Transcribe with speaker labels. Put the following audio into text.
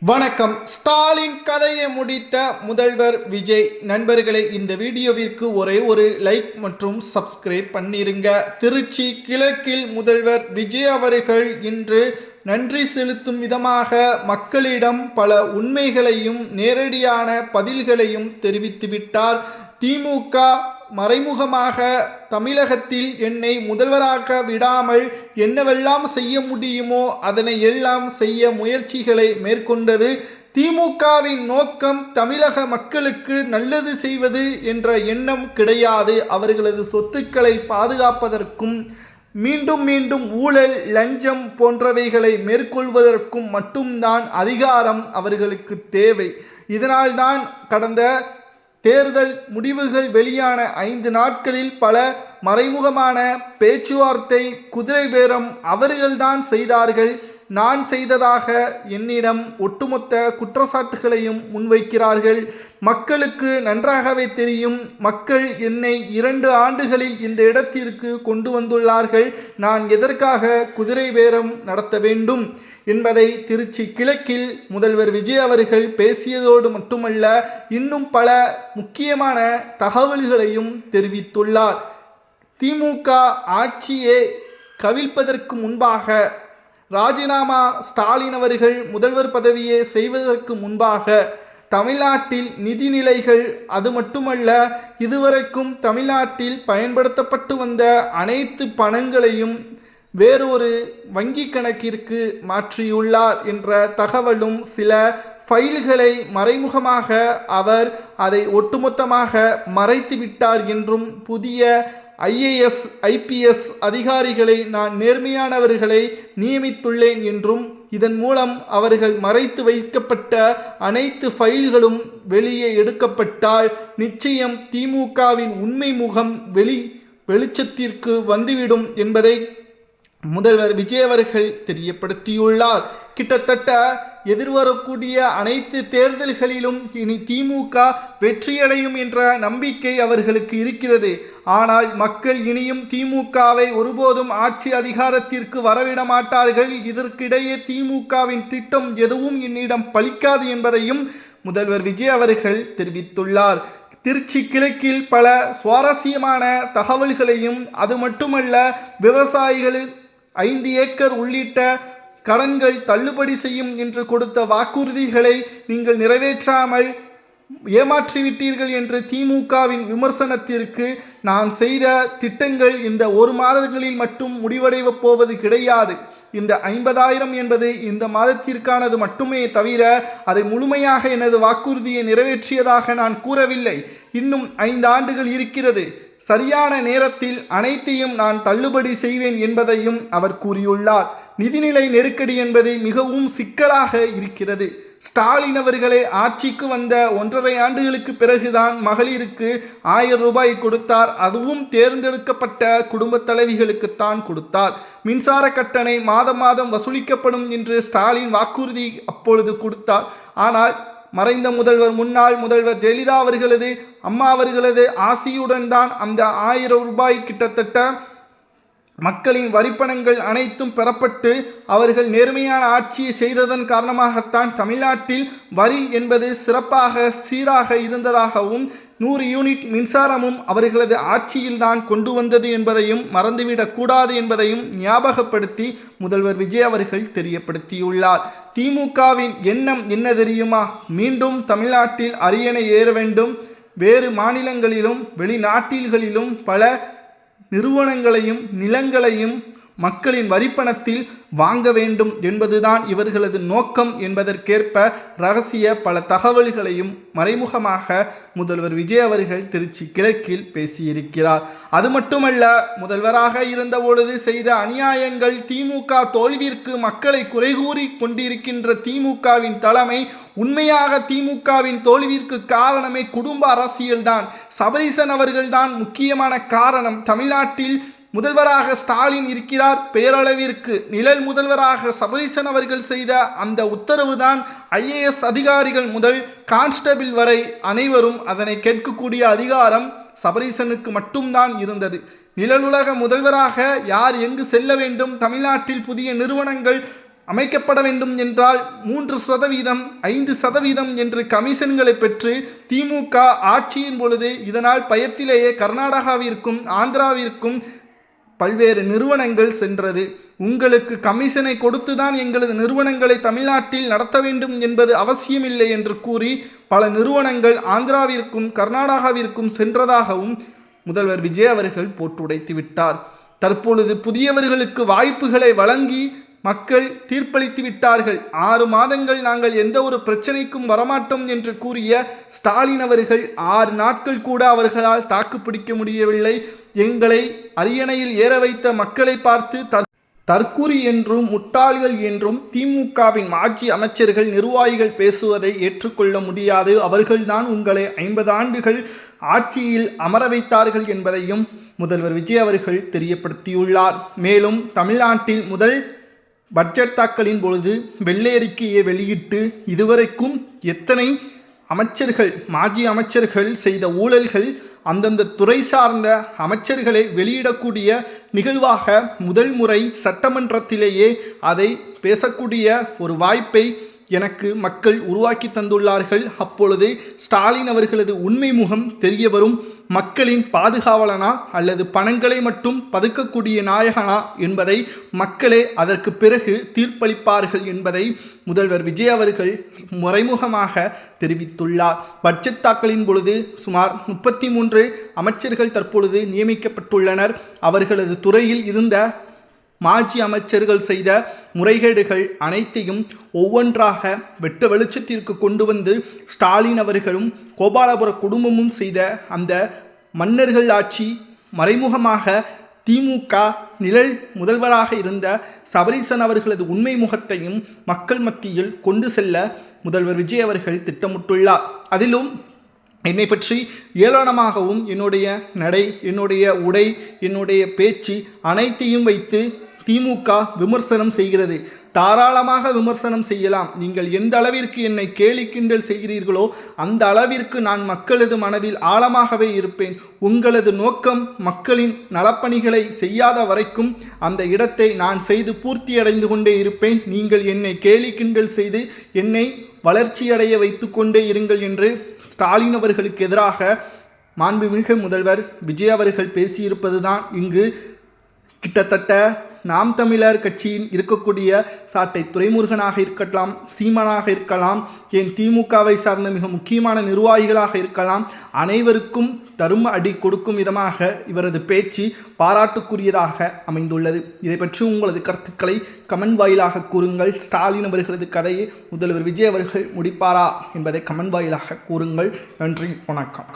Speaker 1: வணக்கம். ஸ்டாலின் கதையை முடித்த முதல்வர் விஜய். நண்பர்களே, இந்த வீடியோவிற்கு ஒரே ஒரு லைக் மற்றும் சப்ஸ்கிரைப் பண்ணிருங்க. திருச்சி கிழக்கில் முதல்வர் விஜய் அவர்கள் இன்று நன்றி செலுத்தும் விதமாக மக்களிடம் பல உண்மைகளையும் நேரடியான பதில்களையும் தெரிவித்துவிட்டார். திமுக மறைமுகமாக தமிழகத்தில் என்னை முதல்வராக விடாமல் என்னவெல்லாம் செய்ய முடியுமோ அதனை எல்லாம் செய்ய முயற்சிகளை மேற்கொண்டது. திமுகவின் நோக்கம் தமிழக மக்களுக்கு நல்லது செய்வது என்ற எண்ணம் கிடையாது. அவர்களது சொத்துக்களை பாதுகாப்பதற்கும் மீண்டும் மீண்டும் ஊழல், லஞ்சம் போன்றவைகளை மேற்கொள்வதற்கும் மட்டும்தான் அதிகாரம் அவர்களுக்கு தேவை. இதனால்தான் கடந்த தேர்தல் முடிவுகள் வெளியான 5 நாட்களில் பல மறைமுகமான பேச்சுவார்த்தை, குதிரை பேரம் அவர்கள்தான் செய்தார்கள். நான் செய்ததாக என்னிடம் ஒட்டுமொத்த குற்றச்சாட்டுகளையும் முன்வைக்கிறார்கள். மக்களுக்கு நன்றாகவே தெரியும். மக்கள் என்னை 2 ஆண்டுகளில் இந்த இடத்திற்கு கொண்டு வந்துள்ளார்கள். நான் எதற்காக குதிரை பேரம் நடத்த வேண்டும் என்பதை திருச்சி கிழக்கில் முதல்வர் விஜய் அவர்கள் பேசியதோடு மட்டுமல்ல, இன்னும் பல முக்கியமான தகவல்களையும் தெரிவித்துள்ளார். திமுக ஆட்சியை கவிழ்ப்பதற்கு முன்பாக ராஜினாமா ஸ்டாலின் அவர்கள் முதல்வர் பதவியை செய்வதற்கு முன்பாக தமிழ்நாட்டில் நிதிநிலைகள், அது மட்டுமல்ல இதுவரைக்கும் தமிழ்நாட்டில் பயன்படுத்தப்பட்டு வந்த அனைத்து பணங்களையும் வேறொரு வங்கி கணக்கிற்கு மாற்றியுள்ளார் என்ற தகவலும், சில ஃபைல்களை மறைமுகமாக அவர் அதை ஒட்டுமொத்தமாக மறைத்து விட்டார் என்றும், புதிய IAS IPS அதிகாரிகளை நான் நேர்மையானவர்களை நியமித்துள்ளேன் என்றும், இதன் மூலம் அவர்கள் மறைத்து வைக்கப்பட்ட அனைத்து ஃபைல்களும் வெளியே எடுக்கப்பட்டால் நிச்சயம் திமுகவின் உண்மை முகம் வெளிச்சத்திற்கு வந்துவிடும் என்பதை முதல்வர் விஜய் அவர்கள் தெரியப்படுத்தியுள்ளார். கிட்டத்தட்ட எதிர்வரக்கூடிய அனைத்து தேர்தல்களிலும் இனி திமுக வெற்றியடையும் என்ற நம்பிக்கை அவர்களுக்கு இருக்கிறது. ஆனால் மக்கள் இனியும் திமுகவை ஒருபோதும் ஆட்சி அதிகாரத்திற்கு வரவிட மாட்டார்கள். இதற்கிடையே திமுகவின் திட்டம் எதுவும் என்னிடம் பலிக்காது என்பதையும் முதல்வர் விஜய் அவர்கள் தெரிவித்துள்ளார். திருச்சி கிழக்கில் பல சுவாரஸ்யமான தகவல்களையும், அது மட்டுமல்ல விவசாயிகள் 5 ஏக்கர் உள்ளிட்ட கடன்கள் தள்ளுபடி செய்யும் என்று கொடுத்த வாக்குறுதிகளை நீங்கள் நிறைவேற்றாமல் ஏமாற்றிவிட்டீர்கள் என்று திமுகவின் விமர்சனத்திற்கு, நான் செய்த திட்டங்கள் இந்த 1 மாதங்களில் மட்டும் முடிவடையப் போவது கிடையாது. இந்த 50,000 என்பது இந்த மாதத்திற்கானது மட்டுமே தவிர அதை முழுமையாக எனது வாக்குறுதியை நிறைவேற்றியதாக நான் கூறவில்லை. இன்னும் 5 ஆண்டுகள் இருக்கிறது. சரியான நேரத்தில் அனைத்தையும் நான் தள்ளுபடி செய்வேன் என்பதையும் அவர் கூறியுள்ளார். நிதிநிலை நெருக்கடி என்பது மிகவும் சிக்கலாக இருக்கிறது. ஸ்டாலின் அவர்களே ஆட்சிக்கு வந்த 1.5 ஆண்டுகளுக்கு பிறகுதான் மகளிருக்கு 1000 ரூபாய் கொடுத்தார். அதுவும் தேர்ந்தெடுக்கப்பட்ட குடும்ப தலைவிகளுக்குத்தான் கொடுத்தார். மின்சார கட்டணை மாதம் மாதம் வசூலிக்கப்படும் என்று ஸ்டாலின் வாக்குறுதி அப்பொழுது கொடுத்தார். ஆனால் மறைந்த முன்னாள் முதல்வர் ஜெயலலிதா அவர்களது, அம்மா அவர்களது ஆசியுடன் தான் அந்த 1000 ரூபாய் கிட்டத்தட்ட மக்களின் வரிப்பணங்கள் அனைத்தும் பெறப்பட்டு அவர்கள் நேர்மையான ஆட்சியை செய்ததன் காரணமாகத்தான் தமிழ்நாட்டில் வரி என்பது சிறப்பாக சீராக இருந்ததாகவும் 100 யூனிட் மின்சாரமும் அவர்களது ஆட்சியில்தான் கொண்டு வந்தது என்பதையும் மறந்துவிடக்கூடாது என்பதையும் ஞாபகப்படுத்தி முதல்வர் விஜய் அவர்கள் தெரியப்படுத்தியுள்ளார். திமுகவின் எண்ணம் என்ன தெரியுமா? மீண்டும் தமிழ்நாட்டில் அரியணை ஏற வேண்டும். வேறு மாநிலங்களிலும் வெளிநாட்டில்களிலும் பல நிறுவனங்களையும் நிலங்களையும் மக்களின் வரிப்பணத்தில் வாங்க வேண்டும் என்பதுதான் இவர்களது நோக்கம் என்பதற்கேற்ப ரகசிய பல தகவல்களையும் மறைமுகமாக முதல்வர் விஜய் அவர்கள் திருச்சி கிழக்கில் பேசியிருக்கிறார். அது மட்டுமல்ல, முதல்வராக இருந்தபொழுது செய்த அநியாயங்கள், திமுக தோல்விற்கு மக்களை குறைகூறி கொண்டிருக்கின்ற திமுகவின் தலைமை, உண்மையாக திமுகவின் தோல்விற்கு காரணமே குடும்ப அரசியல்தான். சபரீசன் அவர்கள்தான் முக்கியமான காரணம். தமிழ்நாட்டில் முதல்வராக ஸ்டாலின் இருக்கிறார். பேரளவிற்கு நிழல் முதல்வராக சபரீசன் அவர்கள் செய்த அந்த உத்தரவுதான் IAS அதிகாரிகள் முதல் கான்ஸ்டபிள் வரை அனைவரும் அதனை கேட்கக்கூடிய அதிகாரம் சபரீசனுக்கு மட்டும்தான் இருந்தது. நிழலுலக முதல்வராக யார் எங்கு செல்ல வேண்டும், தமிழ்நாட்டில் புதிய நிறுவனங்கள் அமைக்கப்பட வேண்டும் என்றால் 3%, 5% என்று கமிஷன்களை பெற்று திமுக ஆட்சியின் பொழுது இதனால் பயத்திலேயே கர்நாடகாவிற்கும் ஆந்திராவிற்கும் பல்வேறு நிறுவனங்கள் சென்றது. உங்களுக்கு கமிஷனை கொடுத்துதான் எங்களது நிறுவனங்களை தமிழ்நாட்டில் நடத்த வேண்டும் என்பது அவசியமில்லை என்று கூறி பல நிறுவனங்கள் ஆந்திராவிற்கும் கர்நாடகாவிற்கும் சென்றதாகவும் முதல்வர் விஜய் அவர்கள் போட்டுடைத்து விட்டார். தற்பொழுது புதியவர்களுக்கு வாய்ப்புகளை வழங்கி மக்கள் தீர்ப்பளித்து விட்டார்கள். 6 மாதங்கள் நாங்கள் எந்த ஒரு பிரச்சனைக்கும் வரமாட்டோம் என்று கூறிய ஸ்டாலின் அவர்கள் 6 நாட்கள் கூட அவர்களால் தாக்குப்பிடிக்க முடியவில்லை. எங்களை அரியணையில் ஏற வைத்த மக்களை பார்த்து தற்குறி என்றும் முட்டாள்கள் என்றும் திமுகவின் மாஜி அமைச்சர்கள் நிர்வாகிகள் பேசுவதை ஏற்றுக்கொள்ள முடியாது. அவர்கள்தான் உங்களை 50 ஆண்டுகள் ஆட்சியில் அமர வைத்தார்கள் என்பதையும் முதல்வர் விஜய் அவர்கள் தெரியப்படுத்தியுள்ளார். மேலும் தமிழ்நாட்டில் முதல் பட்ஜெட் தாக்கலின் பொழுது வெள்ளை அறிக்கையை வெளியிட்டு இதுவரைக்கும் எத்தனை அமைச்சர்கள் மாஜி அமைச்சர்கள் செய்த ஊழல்கள் அந்தந்த துறை சார்ந்த அமைச்சர்களை வெளியிடக்கூடிய நிகழ்வாக முதல் முறை சட்டமன்றத்திலேயே அதை பேசக்கூடிய ஒரு வாய்ப்பை எனக்கு மக்கள் உருவாக்கி தந்துள்ளார்கள். அப்பொழுது ஸ்டாலின் அவர்களது உண்மை முகம் தெரிய வரும். மக்களின் பாதுகாவலனா அல்லது பணங்களை மட்டும் பதுக்கக்கூடிய நாயகனா என்பதை மக்களே அதற்கு பிறகு தீர்ப்பளிப்பார்கள் என்பதை முதல்வர் விஜய் அவர்கள் மறைமுகமாக தெரிவித்துள்ளார். பட்ஜெட் தாக்கலின் பொழுது சுமார் 33 அமைச்சர்கள் தற்பொழுது நியமிக்கப்பட்டுள்ளனர். அவர்களது துறையில் இருந்த மாஜி அமைச்சர்கள் செய்த முறைகேடுகள் அனைத்தையும் ஒவ்வொன்றாக வெட்ட வெளிச்சத்திற்கு கொண்டு வந்து ஸ்டாலின் அவர்களும் கோபாலபுர குடும்பமும் செய்த அந்த மன்னர்கள் ஆட்சி மறைமுகமாக திமுக நிழல் முதல்வராக இருந்த சபரீசன் அவர்களது உண்மை முகத்தையும் மக்கள் மத்தியில் கொண்டு செல்ல முதல்வர் விஜய் அவர்கள் திட்டமிட்டுள்ளார். அதிலும் என்னை பற்றி ஏளனமாகவும் என்னுடைய நடை, என்னுடைய உடை, என்னுடைய பேச்சு அனைத்தையும் வைத்து திமுக விமர்சனம் செய்கிறது. தாராளமாக விமர்சனம் செய்யலாம். நீங்கள் எந்த அளவிற்கு என்னை கேலி கிண்டல் செய்கிறீர்களோ அந்த அளவிற்கு நான் மக்களது மனதில் ஆழமாகவே இருப்பேன். உங்களது நோக்கம் மக்களின் நலப்பணிகளை செய்யாத வரைக்கும் அந்த இடத்தை நான் செய்து பூர்த்தியடைந்து கொண்டே இருப்பேன். நீங்கள் என்னை கேலி கிண்டல் செய்து என்னை வளர்ச்சியடைய வைத்து கொண்டே இருங்கள் என்று ஸ்டாலின் அவர்களுக்கு எதிராக மாண்புமிகு முதல்வர் விஜய் அவர்கள் பேசியிருப்பதுதான் இங்கு கிட்டத்தட்ட நாம் தமிழர் கட்சியின் இருக்கக்கூடிய சாட்டை துரைமுருகனாக இருக்கலாம், சீமானாக இருக்கலாம், ஏன் திமுகவை சார்ந்த மிக முக்கியமான நிர்வாகிகளாக இருக்கலாம், அனைவருக்கும் தரும அடி கொடுக்கும் விதமாக இவரது பேச்சு பாராட்டுக்குரியதாக அமைந்துள்ளது. இதை பற்றி உங்களது கருத்துக்களை கமெண்ட் வாயிலாக கூறுங்கள். ஸ்டாலின் அவர்களது கதையை முதல்வர் விஜய் அவர்கள் முடிப்பாரா என்பதை கமெண்ட் வாயிலாக கூறுங்கள். நன்றி, வணக்கம்.